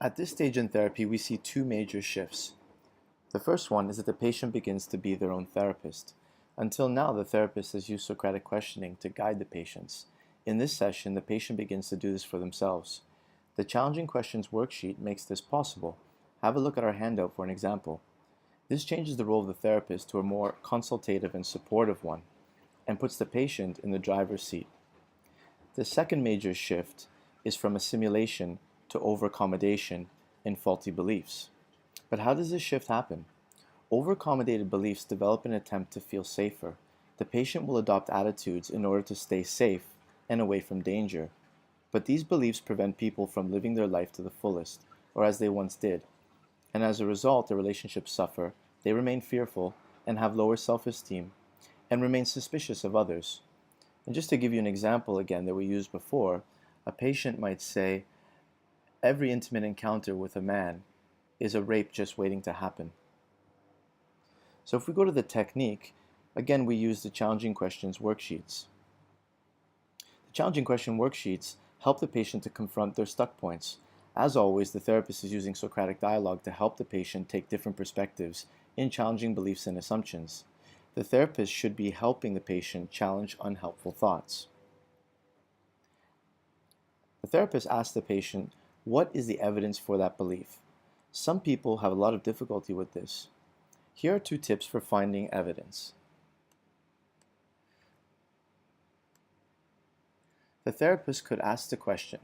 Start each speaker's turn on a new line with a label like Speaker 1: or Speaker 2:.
Speaker 1: At this stage in therapy, we see two major shifts. The first one is that the patient begins to be their own therapist. Until now, the therapist has used Socratic questioning to guide the patients. In this session, the patient begins to do this for themselves. The Challenging Questions worksheet makes this possible. Have a look at our handout for an example. This changes the role of the therapist to a more consultative and supportive one, and puts the patient in the driver's seat. The second major shift is from assimilation to over-accommodation in faulty beliefs. But how does this shift happen? Over-accommodated beliefs develop an attempt to feel safer. The patient will adopt attitudes in order to stay safe and away from danger. But these beliefs prevent people from living their life to the fullest, or as they once did. And as a result, the relationships suffer, they remain fearful, and have lower self-esteem, and remain suspicious of others. And just to give you an example again that we used before, a patient might say, every intimate encounter with a man is a rape just waiting to happen. So if we go to the technique, again we use the Challenging Questions worksheets. The Challenging Question worksheets help the patient to confront their stuck points. As always, the therapist is using Socratic dialogue to help the patient take different perspectives in challenging beliefs and assumptions. The therapist should be helping the patient challenge unhelpful thoughts. The therapist asks the patient, what is the evidence for that belief? Some people have a lot of difficulty with this. Here are 2 tips for finding evidence. The therapist could ask the question,